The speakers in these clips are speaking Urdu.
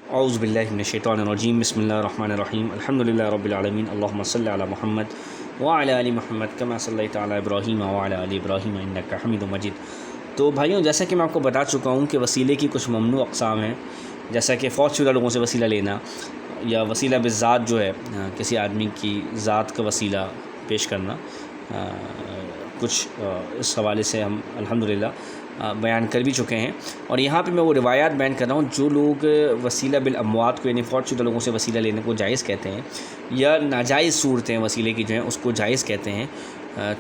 اعوذ باللہ من الشیطان الرجیم بسم اللہ الرحمن الرحیم الحمدللہ رب العالمین اللہم صلی علی محمد وعلی آل محمد کما صلیت علی ابراہیم وعلی آل ابراہیم انک حمید مجید۔ تو بھائیوں، جیسا کہ میں آپ کو بتا چکا ہوں کہ وسیلے کی کچھ ممنوع اقسام ہیں، جیسا کہ فوت شدہ لوگوں سے وسیلہ لینا یا وسیلہ بالذات جو ہے کسی آدمی کی ذات کا وسیلہ پیش کرنا، کچھ اس حوالے سے ہم الحمدللہ بیان کر بھی چکے ہیں۔ اور یہاں پہ میں وہ روایات بیان کر رہا ہوں جو لوگ وسیلہ بالاموات کو یعنی فوت شدہ لوگوں سے وسیلہ لینے کو جائز کہتے ہیں یا ناجائز صورتیں وسیلے کی جو ہیں اس کو جائز کہتے ہیں۔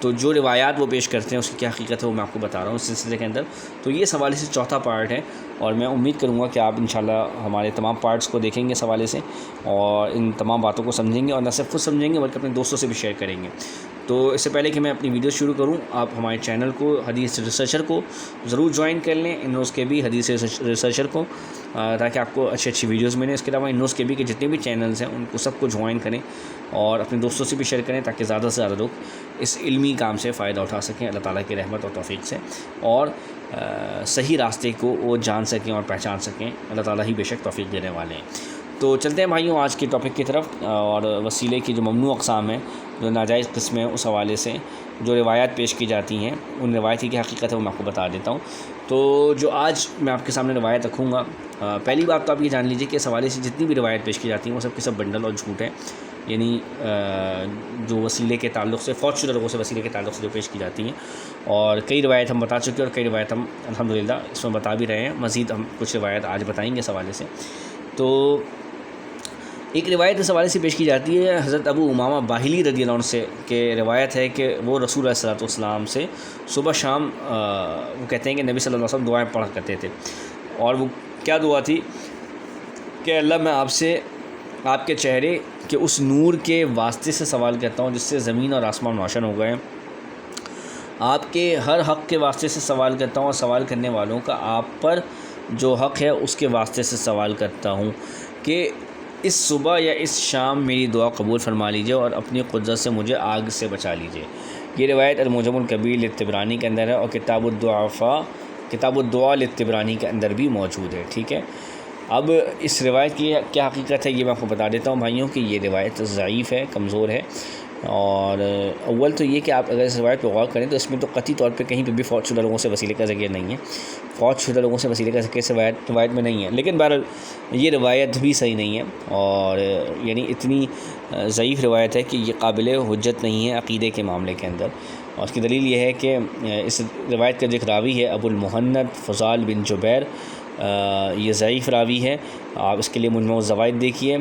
تو جو روایات وہ پیش کرتے ہیں اس کی کیا حقیقت ہے وہ میں آپ کو بتا رہا ہوں اس سلسلے کے اندر۔ تو یہ اس حوالے سے چوتھا پارٹ ہے اور میں امید کروں گا کہ آپ انشاءاللہ ہمارے تمام پارٹس کو دیکھیں گے اس حوالے سے اور ان تمام باتوں کو سمجھیں گے، اور نہ صرف خود سمجھیں گے بلکہ اپنے دوستوں سے بھی شیئر کریں گے۔ تو اس سے پہلے کہ میں اپنی ویڈیو شروع کروں، آپ ہمارے چینل کو حدیث ریسرچر کو ضرور جوائن کر لیں، انوز کے بھی حدیث ریسرچر کو، تاکہ آپ کو اچھی اچھی ویڈیوز ملیں۔ اس کے علاوہ انوز کے بھی کے جتنے بھی چینلز ہیں ان کو سب کو جوائن کریں اور اپنے دوستوں سے بھی شیئر کریں تاکہ زیادہ سے زیادہ لوگ اس علمی کام سے فائدہ اٹھا سکیں اللہ تعالیٰ کی رحمت اور توفیق سے، اور صحیح راستے کو وہ جان سکیں اور پہچان سکیں۔ اللہ تعالیٰ ہی بے شک توفیق دینے والے ہیں۔ تو چلتے ہیں بھائیوں آج کے ٹاپک کی طرف، اور وسیلے کی جو ممنوع اقسام ہیں، جو ناجائز قسم ہیں، اس حوالے سے جو روایات پیش کی جاتی ہیں ان روایت کی حقیقت ہے وہ میں آپ کو بتا دیتا ہوں۔ تو جو آج میں آپ کے سامنے روایت رکھوں گا، پہلی بات تو آپ یہ جان لیجیے کہ اس حوالے سے جتنی بھی روایت پیش کی جاتی ہیں وہ سب کی سب بنڈل اور جھوٹ ہے، یعنی جو وسیلے کے تعلق سے فوت شدہ لوگوں سے وسیلے کے تعلق سے جو پیش کی جاتی ہیں، اور کئی روایت ہم بتا چکے اور کئی روایت ہم الحمدللہ اس میں بتا بھی رہے ہیں، مزید ہم کچھ روایت آج بتائیں گے اس حوالے سے۔ تو ایک روایت اس حوالے سے پیش کی جاتی ہے حضرت ابو امامہ باہلی رضی اللہ عنہ سے، کہ روایت ہے کہ وہ رسول علیہ الصلوۃ والسلام سے صبح شام وہ کہتے ہیں کہ نبی صلی اللہ علیہ وسلم دعائیں پڑھا کرتے تھے، اور وہ کیا دعا تھی کہ اللہ میں آپ سے آپ کے چہرے کے اس نور کے واسطے سے سوال کرتا ہوں جس سے زمین اور آسمان روشن ہو گئے، آپ کے ہر حق کے واسطے سے سوال کرتا ہوں اور سوال کرنے والوں کا آپ پر جو حق ہے اس کے واسطے سے سوال کرتا ہوں کہ اس صبح یا اس شام میری دعا قبول فرما لیجئے اور اپنی قدرت سے مجھے آگ سے بچا لیجئے۔ یہ روایت المعجم الکبیر للطبرانی کے اندر ہے اور کتاب الدعاء للطبرانی کے اندر بھی موجود ہے، ٹھیک ہے۔ اب اس روایت کی کیا حقیقت ہے یہ میں آپ کو بتا دیتا ہوں بھائیوں کہ یہ روایت ضعیف ہے، کمزور ہے، اور اول تو یہ کہ آپ اگر اس روایت پہ غور کریں تو اس میں تو قطعی طور پہ کہیں پہ بھی فوت شدہ لوگوں سے وسیلے کا ذکر نہیں ہے، فوت شدہ لوگوں سے وسیلے کا ذکر اس روایت میں نہیں ہے، لیکن بہرحال یہ روایت بھی صحیح نہیں ہے، اور یعنی اتنی ضعیف روایت ہے کہ یہ قابل حجت نہیں ہے عقیدے کے معاملے کے اندر۔ اور اس کی دلیل یہ ہے کہ اس روایت کا جو راوی ہے ابو المہند فضال بن جبیر، یہ ضعیف راوی ہے۔ آپ اس کے لیے مجمع الزوائد دیکھیے،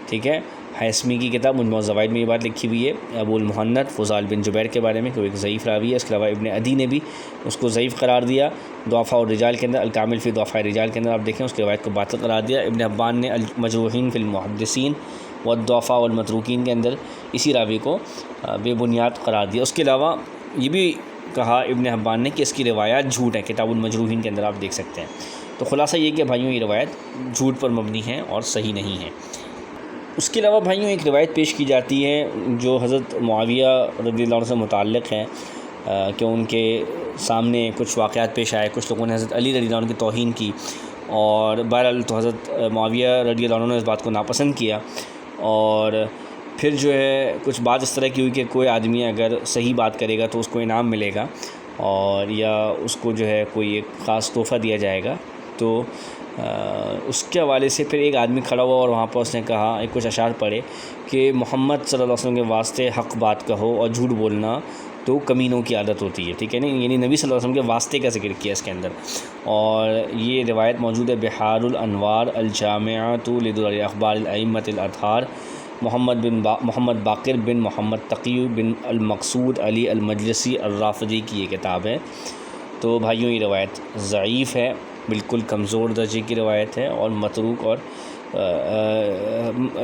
ٹھیک ہے، حیثمی کی کتاب مجمع الزوائد میں یہ بات لکھی ہوئی ہے ابو المہند فضال بن جبیر کے بارے میں کہ وہ ایک ضعیف راوی ہے۔ اس کے علاوہ ابن عدی نے بھی اس کو ضعیف قرار دیا، ضعفاء الرجال کے اندر الکامل فی ضعفاء الرجال کے اندر آپ دیکھیں اس کی روایت کو باطل قرار دیا۔ ابن حبان نے المجروحین فی المحدثین والضعفاء والمتروکین کے اندر اسی راوی کو بے بنیاد قرار دیا۔ اس کے علاوہ یہ بھی کہا ابن حبان نے کہ اس کی روایات جھوٹ ہیں، کتاب المجروحین کے اندر آپ دیکھ سکتے ہیں۔ تو خلاصہ یہ کہ بھائیوں یہ روایت جھوٹ پر مبنی ہے اور صحیح نہیں ہے۔ اس کے علاوہ بھائیوں ایک روایت پیش کی جاتی ہے جو حضرت معاویہ رضی اللہ عنہ سے متعلق ہے، کہ ان کے سامنے کچھ واقعات پیش آئے، کچھ لوگوں نے حضرت علی رضی اللہ عنہ کی توہین کی، اور بہرحال تو حضرت معاویہ رضی اللہ عنہ نے اس بات کو ناپسند کیا، اور پھر جو ہے کچھ بات اس طرح کی ہوئی کہ کوئی آدمی اگر صحیح بات کرے گا تو اس کو انعام ملے گا، اور یا اس کو جو ہے کوئی ایک خاص تحفہ دیا جائے گا۔ تو اس کے حوالے سے پھر ایک آدمی کھڑا ہوا اور وہاں پر اس نے کہا، ایک کچھ اشعار پڑھے کہ محمد صلی اللہ علیہ وسلم کے واسطے حق بات کہو اور جھوٹ بولنا تو کمینوں کی عادت ہوتی ہے، ٹھیک ہے نا، یعنی نبی صلی اللہ علیہ وسلم کے واسطے کا ذکر کیا اس کے اندر، اور یہ روایت موجود ہے بحار الانوار الجامعۃ لدرر اخبار الائمۃ الاطہار محمد باقر بن محمد تقی بن المقصود علی المجلسی الرافضی کی یہ کتاب ہے۔ تو بھائیوں یہ روایت ضعیف ہے، بالکل کمزور درجے کی روایت ہے، اور متروک اور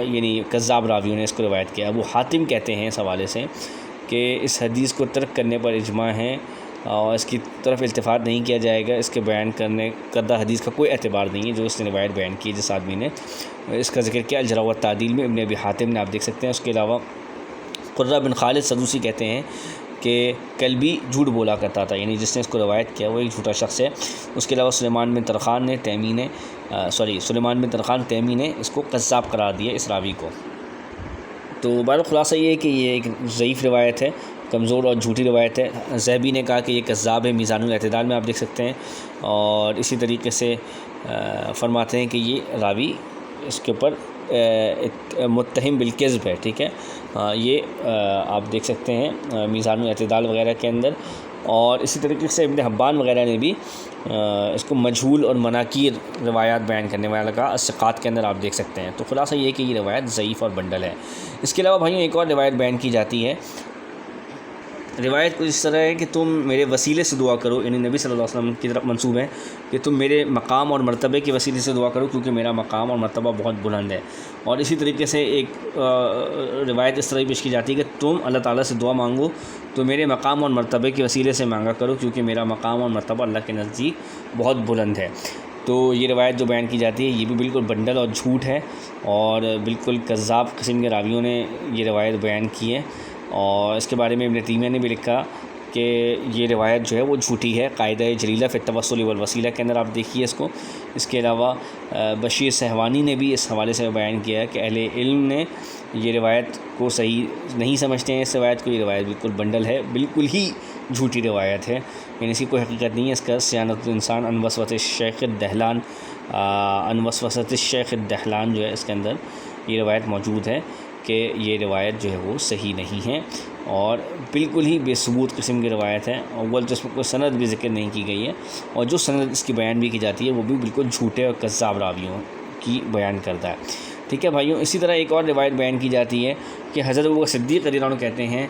یعنی کذاب راویوں نے اس کو روایت کیا۔ ابو حاتم کہتے ہیں اس حوالے سے کہ اس حدیث کو ترک کرنے پر اجماع ہے اور اس کی طرف التفات نہیں کیا جائے گا، اس کے بیان کرنے کردہ حدیث کا کوئی اعتبار نہیں ہے جو اس نے روایت بیان کی جس آدمی نے اس کا ذکر کیا الجرح والتعدیل میں ابن ابی حاتم نے، آپ دیکھ سکتے ہیں۔ اس کے علاوہ قرہ بن خالد سدوسی کہتے ہیں کہ کلبی جھوٹ بولا کرتا تھا، یعنی جس نے اس کو روایت کیا وہ ایک جھوٹا شخص ہے۔ اس کے علاوہ سلیمان بن طرخان تیمی نے اس کو قذاب قرار دیا اس راوی کو۔ تو بہرحال خلاصہ یہ ہے کہ یہ ایک ضعیف روایت ہے، کمزور اور جھوٹی روایت ہے۔ ذہبی نے کہا کہ یہ کذاب ہے، میزان الاعتدال میں آپ دیکھ سکتے ہیں، اور اسی طریقے سے فرماتے ہیں کہ یہ راوی اس کے اوپر متہم بالکذب ہے، ٹھیک ہے، یہ آپ دیکھ سکتے ہیں میزان الاعتدال وغیرہ کے اندر۔ اور اسی طریقے سے ابن حبان وغیرہ نے بھی اس کو مجہول اور مناکیر روایات بیان کرنے والا کا الثقات کے اندر آپ دیکھ سکتے ہیں۔ تو خلاصہ یہ ہے کہ یہ روایت ضعیف اور بنڈل ہے۔ اس کے علاوہ بھائیوں ایک اور روایت بیان کی جاتی ہے، روایت کچھ اس طرح ہے کہ تم میرے وسیلے سے دعا کرو، یعنی نبی صلی اللہ علیہ وسلم کی طرف منسوب ہے کہ تم میرے مقام اور مرتبے کے وسیلے سے دعا کرو کیونکہ میرا مقام اور مرتبہ بہت بلند ہے۔ اور اسی طریقے سے ایک روایت اس طرح پیش کی جاتی ہے کہ تم اللہ تعالیٰ سے دعا مانگو تو میرے مقام اور مرتبے کے وسیلے سے مانگا کرو کیونکہ میرا مقام اور مرتبہ اللہ کے نزدیک بہت بلند ہے۔ تو یہ روایت جو بیان کی جاتی ہے یہ بھی بالکل بنڈل اور جھوٹ ہے، اور بالکل کذاب قسم کے راویوں نے یہ روایت بیان کی ہے۔ اور اس کے بارے میں ابن تیمیہ نے بھی لکھا کہ یہ روایت جو ہے وہ جھوٹی ہے، قاعدہ جلیلہ فی التوسل والوسیلہ کے اندر آپ دیکھیے اس کو۔ اس کے علاوہ بشیر سہوانی نے بھی اس حوالے سے بیان کیا ہے کہ اہل علم نے یہ روایت کو صحیح نہیں سمجھتے ہیں، اس روایت کو، یہ روایت بالکل بنڈل ہے، بالکل ہی جھوٹی روایت ہے، یعنی اس کی کوئی حقیقت نہیں ہے۔ اس کا صیانت الانسان عن وسوسۃ الشیخ الدہلان جو ہے اس کے اندر یہ روایت موجود ہے کہ یہ روایت جو ہے وہ صحیح نہیں ہے اور بالکل ہی بے ثبوت قسم کی روایت ہے۔ اول تو اس میں کوئی سند بھی ذکر نہیں کی گئی ہے، اور جو سند اس کی بیان بھی کی جاتی ہے وہ بھی بالکل جھوٹے اور کذاب راویوں کی بیان کرتا ہے، ٹھیک ہے بھائیوں۔ اسی طرح ایک اور روایت بیان کی جاتی ہے کہ حضرت ابوبکر صدیق رضی اللہ عنہ کہتے ہیں،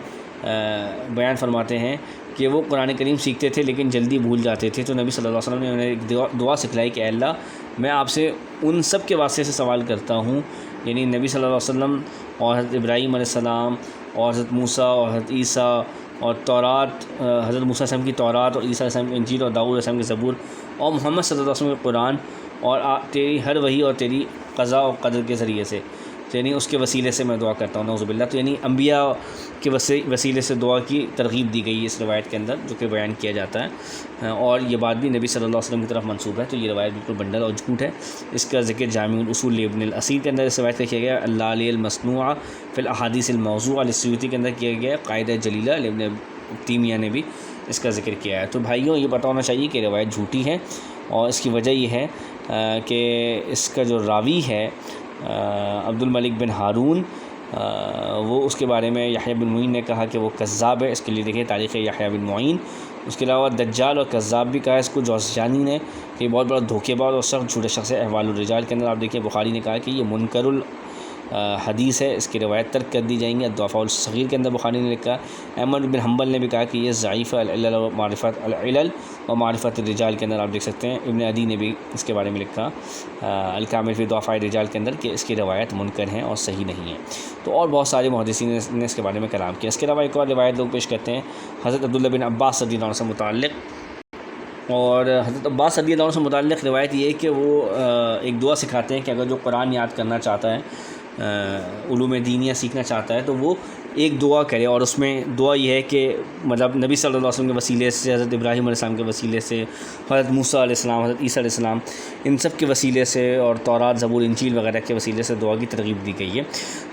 بیان فرماتے ہیں کہ وہ قرآن کریم سیکھتے تھے لیکن جلدی بھول جاتے تھے، تو نبی صلی اللہ علیہ وسلم نے انہیں ایک دعا سکھلائی کہ اے اللہ میں آپ سے ان سب کے واسطے سے سوال کرتا ہوں، یعنی نبی صلی اللہ علیہ وسلم اور حضرت ابراہیم علیہ السلام اور حضرت موسیٰ اور حضرت عیسیٰ اور تورات، حضرت موسیٰ علیہ السلام کی تورات اور عیسیٰ علیہ السلام کی انجیل اور داؤد علیہ السلام کی زبور اور محمد صلی اللہ علیہ وسلم کے قرآن اور تیری ہر وحی اور تیری قضاء و قدر کے ذریعے سے، یعنی اس کے وسیلے سے میں دعا کرتا ہوں، نعوذ باللہ۔ تو یعنی انبیاء کے وسیلے سے دعا کی ترغیب دی گئی ہے اس روایت کے اندر، جو کہ بیان کیا جاتا ہے، اور یہ بات بھی نبی صلی اللہ علیہ وسلم کی طرف منسوب ہے۔ تو یہ روایت بالکل بنڈل اور جھوٹ ہے۔ اس کا ذکر جامع الاصول لابن الاثیر کے اندر اس روایت کا کیا گیا، اللالئ المصنوعہ فی الاحادیث الموضوعہ للسیوطی کے اندر کیا گیا، قاعدہ جلیلہ لابن تیمیہ نے بھی اس کا ذکر کیا ہے۔ تو بھائیوں یہ پتہ ہونا چاہیے کہ روایت جھوٹی ہے، اور اس کی وجہ یہ ہے کہ اس کا جو راوی ہے عبد الملک بن ہارون، وہ اس کے بارے میں یحییٰ بن معین نے کہا کہ وہ کذاب ہے، اس کے لیے دیکھیں تاریخ یحییٰ بن معین۔ اس کے علاوہ دجال اور کذاب بھی کہا ہے اس کو جوزجانی نے، کہ بہت بڑا دھوکے باز اور سخت جھوٹے شخص ہے۔ احوال الرجال کے اندر آپ دیکھیں بخاری نے کہا کہ یہ منکر حدیث ہے، اس کی روایت ترک کر دی جائیں گی۔ الضعفاء الصغیر کے اندر بخاری نے لکھا۔ احمد بن حنبل نے بھی کہا کہ یہ ضعیف ہے۔ العلل و معرفت الرجال کے اندر آپ دیکھ سکتے ہیں ابن عدی نے بھی اس کے بارے میں لکھا الکامل فی ضعفاء الرجال کے اندر کہ اس کی روایت منکر ہیں اور صحیح نہیں ہے۔ تو اور بہت سارے محدثین نے اس کے بارے میں کلام کیا۔ اس کے علاوہ ایک اور روایت لوگ پیش کرتے ہیں حضرت عبداللہ بن عباس رضی اللہ عنہ سے متعلق، اور حضرت عباس رضی اللہ عنہ سے متعلق روایت یہ ہے کہ وہ ایک دعا سکھاتے ہیں کہ اگر جو قرآن یاد کرنا چاہتا ہے، علوم دینیہ سیکھنا چاہتا ہے، تو وہ ایک دعا کرے، اور اس میں دعا یہ ہے کہ مطلب نبی صلی اللہ علیہ وسلم کے وسیلے سے، حضرت ابراہیم علیہ السلام کے وسیلے سے، حضرت موسیٰ علیہ السلام، حضرت عیسیٰ علیہ السلام، ان سب کے وسیلے سے، اور تورات، زبور، انجیل وغیرہ کے وسیلے سے دعا کی ترغیب دی گئی ہے۔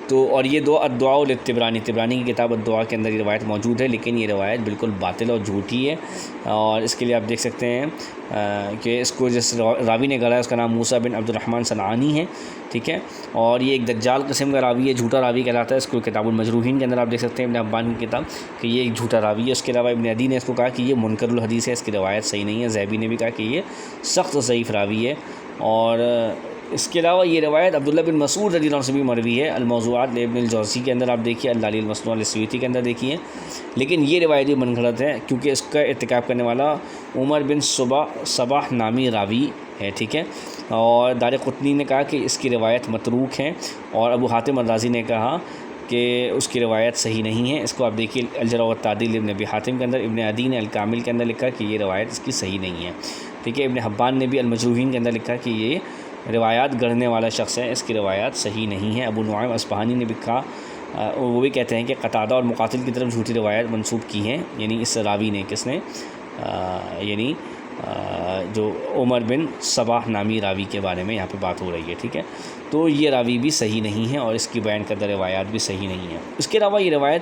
تو اور یہ دعا الدعاء للطبرانی کی کتاب الدعاء کے اندر یہ روایت موجود ہے، لیکن یہ روایت بالکل باطل اور جھوٹی ہے، اور اس کے لیے آپ دیکھ سکتے ہیں کہ اس کو جس راوی نے گڑھا ہے اس کا نام موسیٰ بن عبد الرحمن صنعانی ہے، ٹھیک ہے، اور یہ ایک دجال قسم کا راوی ہے، جھوٹا راوی کہلاتا ہے۔ اس کو کتاب المجروحین کے اندر آپ دیکھ سکتے ہیں ابن حبان کی کتاب کہ یہ ایک جھوٹا راوی ہے۔ اس کے علاوہ ابن عدی نے اس کو کہا کہ یہ منکر الحدیث ہے، اس کی روایت صحیح نہیں ہے۔ ذہبی نے بھی کہا کہ یہ سخت و ضعیف راوی ہے، اور اس کے علاوہ یہ روایت عبداللہ بن مسعود رضی اللہ عنہ سے بھی مروی ہے، الموضوعات لابن الجوزی کے اندر آپ دیکھیے، اللالئ المصنوعہ للسیوطی کے اندر دیکھیے، لیکن یہ روایت بھی من گھڑت ہے کیونکہ اس کا ارتکاب کرنے والا عمر بن صباح نامی راوی ہے، ٹھیک ہے، اور دارقطنی نے کہا کہ اس کی روایت متروک ہے، اور ابو حاتم الرازی نے کہا کہ اس کی روایت صحیح نہیں ہے۔ اس کو آپ دیکھیے الجرح والتعدیل ابن ابی حاتم کے اندر، ابن عدی نے الکامل کے اندر لکھا کہ یہ روایت اس کی صحیح نہیں ہے، ٹھیک ہے۔ ابن حبان نے بھی المجروحین کے اندر لکھا کہ یہ روایات گڑھنے والا شخص ہے، اس کی روایات صحیح نہیں ہے۔ ابو نعیم اصفہانی نے بھی کہا وہ بھی کہتے ہیں کہ قتادہ اور مقاتل کی طرف جھوٹی روایت منسوب کی ہیں، یعنی اس راوی نے، کس نے، یعنی جو عمر بن صباح نامی راوی کے بارے میں یہاں پہ بات ہو رہی ہے، ٹھیک ہے. تو یہ راوی بھی صحیح نہیں ہے اور اس کی بیان کردہ روایات بھی صحیح نہیں ہیں. اس کے علاوہ یہ روایت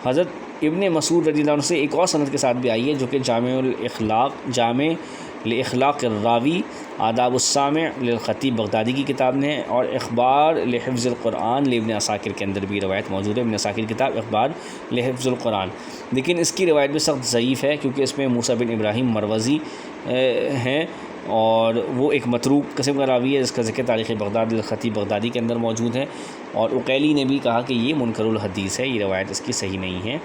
حضرت ابن مسعود رضی اللہ عنہ سے ایک اور سند کے ساتھ بھی آئی ہے، جو کہ جامع الاخلاق الراوی آداب السامع للخطیب بغدادی کی کتاب نے، اور اخبار لحفظ القرآن لابن عساکر کے اندر بھی روایت موجود ہے. ابن عساکر کی کتاب اخبار لحفظ القرآن، لیکن اس کی روایت بھی سخت ضعیف ہے، کیونکہ اس میں موسیٰ بن ابراہیم مروزی ہیں، اور وہ ایک متروک قسم کا راوی ہے جس کا ذکر تاریخ بغداد الخطیب بغدادی کے اندر موجود ہے. اور عقیلی نے بھی کہا کہ یہ منکر الحدیث ہے، یہ روایت اس کی صحیح نہیں ہے.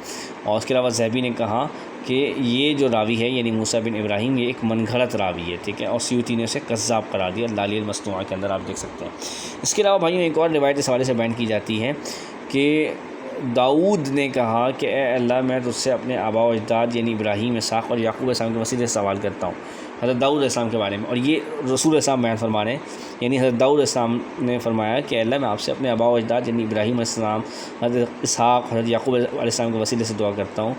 اور اس کے علاوہ ذہبی نے کہا کہ یہ جو راوی ہے یعنی موسیٰ بن ابراہیم یہ ایک من گھڑت راوی ہے، ٹھیک ہے. اور سیوطی نے اسے کذاب قرار دیا، لالی المصنوعہ کے اندر آپ دیکھ سکتے ہیں. اس کے علاوہ بھائیوں ایک اور روایت اس حوالے سے بیان کی جاتی ہے کہ داؤد نے کہا کہ اے اللہ، میں تجھ سے اپنے آباء و اجداد یعنی ابراہیم، اسحاق اور یعقوب علیہ السلام کے وسیلے سے سوال کرتا ہوں، حضرت داؤد علیہ السلام کے بارے میں. اور یہ رسول علیہ السلام بیان فرما رہے ہیں، یعنی حضرت داؤد علیہ السلام نے فرمایا کہ اللہ، میں آپ سے اپنے آباء و اجداد یعنی ابراہیم علیہ السلام، حضرت اسحاق، حضرت یعقوب علیہ السلام کے وسیلے سے دعا کرتا ہوں.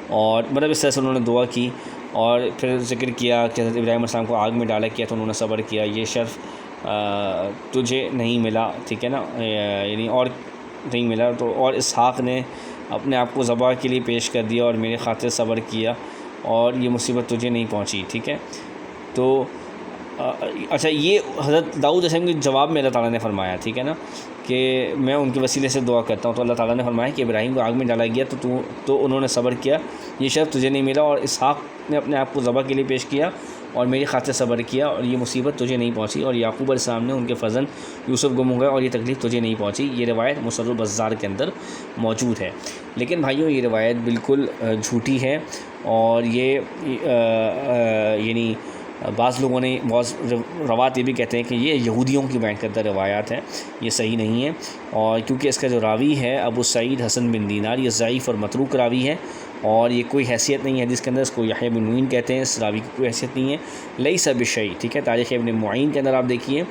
اور مطلب اس طرح سے انہوں نے دعا کی، اور پھر ذکر کیا کہ حضرت ابراہیم علیہ السلام کو آگ میں ڈالا کیا تو انہوں نے صبر کیا، یہ شرف تجھے نہیں ملا، ٹھیک ہے نا، یعنی اور نہیں ملا. تو اور اسحاق نے اپنے آپ کو ذبح کے لیے پیش کر دیا اور میرے خاطر صبر کیا، اور یہ مصیبت تجھے نہیں پہنچی، ٹھیک ہے. تو اچھا، یہ حضرت داؤد علیہ السلام کے جواب میں اللہ تعالیٰ نے فرمایا، ٹھیک ہے نا، کہ میں ان کے وسیلے سے دعا کرتا ہوں. تو اللہ تعالیٰ نے فرمایا کہ ابراہیم کو آگ میں ڈالا گیا تو انہوں نے صبر کیا، یہ شرف تجھے نہیں ملا، اور اسحاق نے اپنے آپ کو ذبح کے لیے پیش کیا اور میری خاطر صبر کیا، اور یہ مصیبت تجھے نہیں پہنچی. اور یعقوب علیہ السلام نے ان کے فرزند یوسف گم ہو گئے اور یہ تکلیف تجھے نہیں پہنچی. یہ روایت مصنف البزار کے اندر موجود ہے. لیکن بھائیوں یہ روایت بالکل جھوٹی ہے، اور یہ یعنی بعض لوگوں نے روات یہ بھی کہتے ہیں کہ یہ یہودیوں کی بیان کردہ روایات ہیں، یہ صحیح نہیں ہے. اور کیونکہ اس کا جو راوی ہے ابو سعید حسن بن دینار، یہ ضعیف اور متروک راوی ہے، اور یہ کوئی حیثیت نہیں ہے حدیث کے اندر. اس کو یحییٰ بن معین کہتے ہیں، اس راوی کی کوئی حیثیت نہیں ہے. لیس بشیء، ٹھیک ہے. تاریخ ابن معین کے اندر آپ دیکھیے،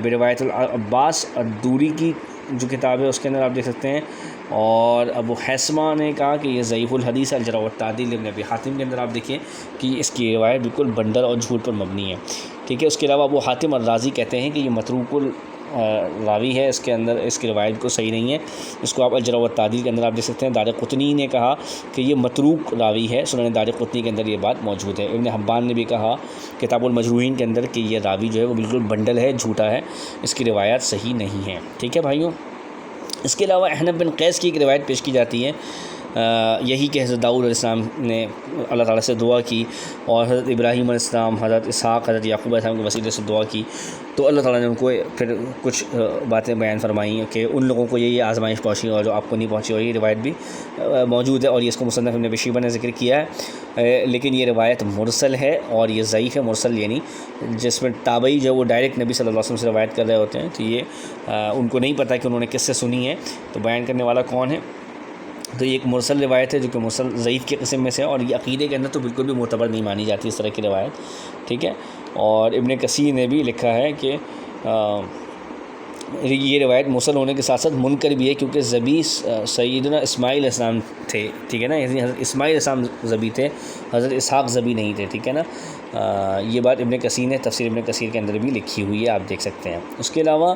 بروایت العباس الدوری کی جو کتاب ہے اس کے اندر آپ دیکھ سکتے ہیں. اور ابو حیثمہ نے کہا کہ یہ ضعیف الحدیث ہے. الجرح والتعدیل ابن ابی حاتم کے اندر آپ دیکھیں کہ اس کی روایت بالکل بندر اور جھوٹ پر مبنی ہے، ٹھیک ہے. اس کے علاوہ ابو حاتم الرازی کہتے ہیں کہ یہ متروک راوی ہے، اس کے اندر اس کی روایت کو صحیح نہیں ہے. اس کو آپ الجرح والتعدیل کے اندر آپ دیکھ سکتے ہیں. دارقطنی نے کہا کہ یہ متروک راوی ہے، سنن دارقطنی کے اندر یہ بات موجود ہے. ابن حبان نے بھی کہا کتاب المجروحین کے اندر کہ یہ راوی جو ہے وہ بالکل بنڈل ہے، جھوٹا ہے، اس کی روایت صحیح نہیں ہے، ٹھیک ہے بھائیوں. اس کے علاوہ احنف بن قیس کی ایک روایت پیش کی جاتی ہے، یہی کہ حضرت داؤد علیہ السلام نے اللہ تعالیٰ سے دعا کی، اور حضرت ابراہیم علیہ السلام، حضرت اسحاق، حضرت یعقوب علیہ السلام کے وسیلے سے دعا کی، تو اللہ تعالیٰ نے ان کو پھر کچھ باتیں بیان فرمائیں کہ ان لوگوں کو یہ آزمائش پہنچی اور جو آپ کو نہیں پہنچی. اور یہ روایت بھی موجود ہے، اور یہ اس کو مصنف ابن ابی شیبہ نے ذکر کیا ہے. لیکن یہ روایت مرسل ہے اور یہ ضعیف ہے. مرسل یعنی جس میں تابعی جو ہے وہ ڈائریکٹ نبی صلی اللہ علیہ وسلم سے روایت کر رہے ہوتے ہیں، تو یہ ان کو نہیں پتہ کہ انہوں نے کس سے سنی ہے، تو بیان کرنے والا کون ہے. تو یہ ایک مرسل روایت ہے جو کہ مرسل ضعیف کے قسم میں سے ہے، اور یہ عقیدے کے اندر تو بالکل بھی معتبر نہیں مانی جاتی اس طرح کی روایت، ٹھیک ہے. اور ابن کثیر نے بھی لکھا ہے کہ یہ روایت مرسل ہونے کے ساتھ ساتھ منکر بھی ہے، کیونکہ ذبی سیدنا اسماعیل علیہ السلام تھے، ٹھیک ہے نا. یعنی حضرت اسماعیل علیہ السلام ذبی تھے، حضرت اسحاق ذبی نہیں تھے، ٹھیک ہے نا. یہ بات ابن کثیر نے تفسیر ابن کثیر کے اندر بھی لکھی ہوئی ہے، آپ دیکھ سکتے ہیں. اس کے علاوہ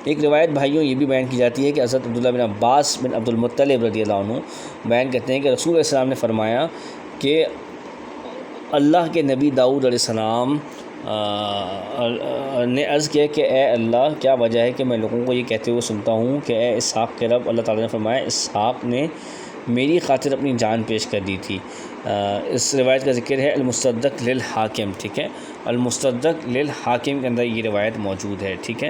ایک روایت بھائیوں یہ بھی بیان کی جاتی ہے کہ حضرت عبداللہ بن عباس بن عبد المطلب رضی اللہ عنہ بیان کرتے ہیں کہ رسول علیہ السلام نے فرمایا کہ اللہ کے نبی داؤد علیہ السلام نے عرض کیا کہ اے اللہ، کیا وجہ ہے کہ میں لوگوں کو یہ کہتے ہوئے سنتا ہوں کہ اے اسحاق کے رب. اللہ تعالیٰ نے فرمایا اسحاق نے میری خاطر اپنی جان پیش کر دی تھی. اس روایت کا ذکر ہے المستدرک للحاکم، ٹھیک ہے. المستدرک للحاکم کے اندر یہ روایت موجود ہے، ٹھیک ہے.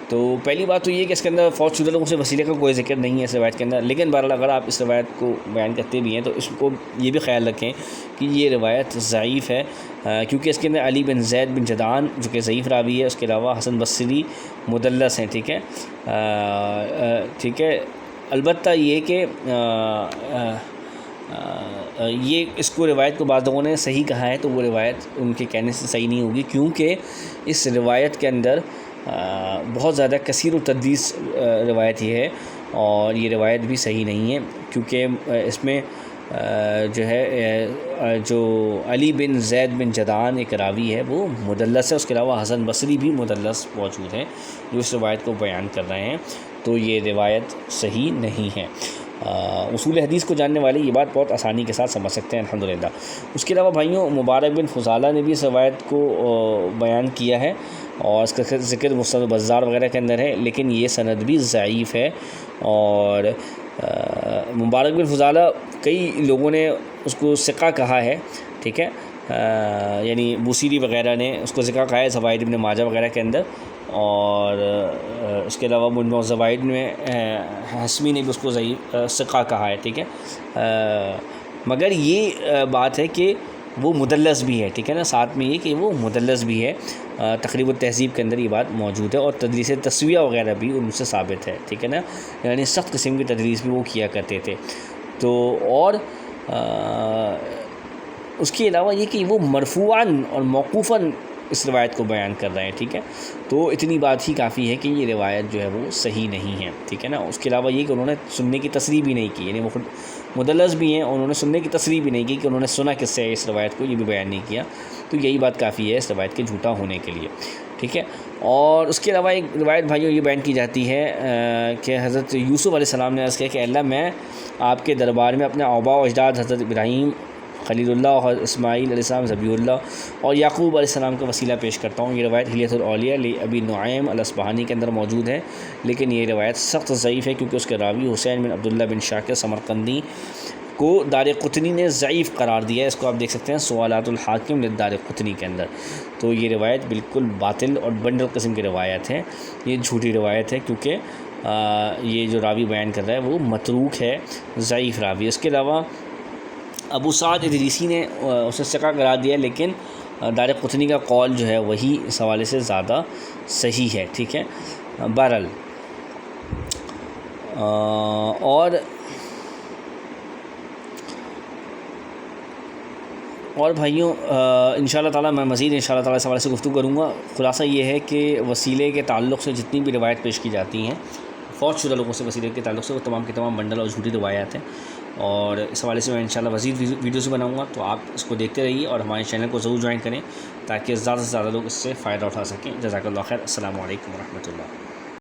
تو پہلی بات تو یہ کہ اس کے اندر فوت شدہ لوگوں سے وسیلے کا کوئی ذکر نہیں ہے اس روایت کے اندر. لیکن بہرحال اگر آپ اس روایت کو بیان کرتے بھی ہیں تو اس کو یہ بھی خیال رکھیں کہ یہ روایت ضعیف ہے، کیونکہ اس کے اندر علی بن زید بن جدعان جو کہ ضعیف راوی ہے، اس کے علاوہ حسن بصری مدلس ہیں، ٹھیک ہے. ٹھیک ہے. البتہ یہ کہ یہ اس کو روایت کو بعض لوگوں نے صحیح کہا ہے، تو وہ روایت ان کے کہنے سے صحیح نہیں ہوگی، کیونکہ اس روایت کے اندر بہت زیادہ کثیر التدلیس روایت یہ ہے اور یہ روایت بھی صحیح نہیں ہے، کیونکہ اس میں جو ہے جو علی بن زید بن جدعان ایک راوی ہے وہ مدلس ہے، اس کے علاوہ حسن بصری بھی مدلس موجود ہیں جو اس روایت کو بیان کر رہے ہیں، تو یہ روایت صحیح نہیں ہے۔ اصول حدیث کو جاننے والے یہ بات بہت آسانی کے ساتھ سمجھ سکتے ہیں الحمدللہ۔ اس کے علاوہ بھائیوں مبارک بن فضالہ نے بھی اس روایت کو بیان کیا ہے، اور اس کا ذکر مستند بزار وغیرہ کے اندر ہے، لیکن یہ سند بھی ضعیف ہے۔ اور مبارک بن فضالہ کئی لوگوں نے اس کو ثقہ کہا ہے، ٹھیک ہے، یعنی بوسیری وغیرہ نے اس کو ثقہ کہا ہے زوائد ابن ماجہ وغیرہ کے اندر، اور اس کے علاوہ مجمع الزوائد میں حسمی نے بھی اس کو ثقہ کہا ہے، ٹھیک ہے، مگر یہ بات ہے کہ وہ مدلس بھی ہے، ٹھیک ہے نا، ساتھ میں یہ کہ وہ مدلس بھی ہے۔ تقریب التہذیب کے اندر یہ بات موجود ہے، اور تدریس تسویہ وغیرہ بھی ان سے ثابت ہے، ٹھیک ہے نا، یعنی سخت قسم کی تدریس بھی وہ کیا کرتے تھے۔ تو اور اس کے علاوہ یہ کہ وہ مرفوعاً اور موقوفاً اس روایت کو بیان کر رہے ہیں، ٹھیک ہے، تو اتنی بات ہی کافی ہے کہ یہ روایت جو ہے وہ صحیح نہیں ہے، ٹھیک ہے نا۔ اس کے علاوہ یہ کہ انہوں نے سننے کی تصریح بھی نہیں کی، یعنی وہ خود مدلس بھی ہیں اور انہوں نے سننے کی تصریح بھی نہیں کی کہ انہوں نے سنا کس سے اس روایت کو، یہ بھی بیان نہیں کیا، تو یہی بات کافی ہے اس روایت کے جھوٹا ہونے کے لیے، ٹھیک ہے۔ اور اس کے علاوہ ایک روایت بھائیوں یہ بیان کی جاتی ہے کہ حضرت یوسف علیہ السلام نے عرض کیا کہ اللہ میں آپ کے دربار میں اپنے آباء و اجداد حضرت ابراہیم خلیل اللہ اور اسماعیل علیہ السلام ذبیح اللہ اور یعقوب علیہ السلام کا وسیلہ پیش کرتا ہوں۔ یہ روایت حلیۃ الاولیاء ابی نعیم الاصبہانی کے اندر موجود ہے، لیکن یہ روایت سخت ضعیف ہے، کیونکہ اس کے راوی حسین بن عبداللہ بن شاکر سمرقندی کو دارقطنی نے ضعیف قرار دیا ہے۔ اس کو آپ دیکھ سکتے ہیں سوالات الحاکم للدارقطنی کے اندر۔ تو یہ روایت بالکل باطل اور بنڈل قسم کی روایت ہے، یہ جھوٹی روایت ہے، کیونکہ یہ جو راوی بیان کر رہا ہے وہ متروک ہے، ضعیف راوی۔ اس کے علاوہ ابو سعد ادریسی نے اسے ثقہ قرار دیا، لیکن دارقطنی کا قول جو ہے وہی اس حوالے سے زیادہ صحیح ہے، ٹھیک ہے۔ بہرحال اور بھائیوں انشاءاللہ تعالیٰ میں مزید انشاءاللہ تعالیٰ اس حوالے سے گفتگو کروں گا۔ خلاصہ یہ ہے کہ وسیلے کے تعلق سے جتنی بھی روایت پیش کی جاتی ہیں فوت شدہ لوگوں سے وسیلے کے تعلق سے، وہ تمام کے تمام بنڈل اور جھوٹی روایات ہیں، اور اس حوالے سے میں انشاءاللہ مزید ویڈیوز بناؤں گا، تو آپ اس کو دیکھتے رہیے اور ہمارے چینل کو ضرور جوائن کریں تاکہ زیادہ سے زیادہ لوگ اس سے فائدہ اٹھا سکیں۔ جزاک اللہ خیر، السلام علیکم ورحمۃ اللہ۔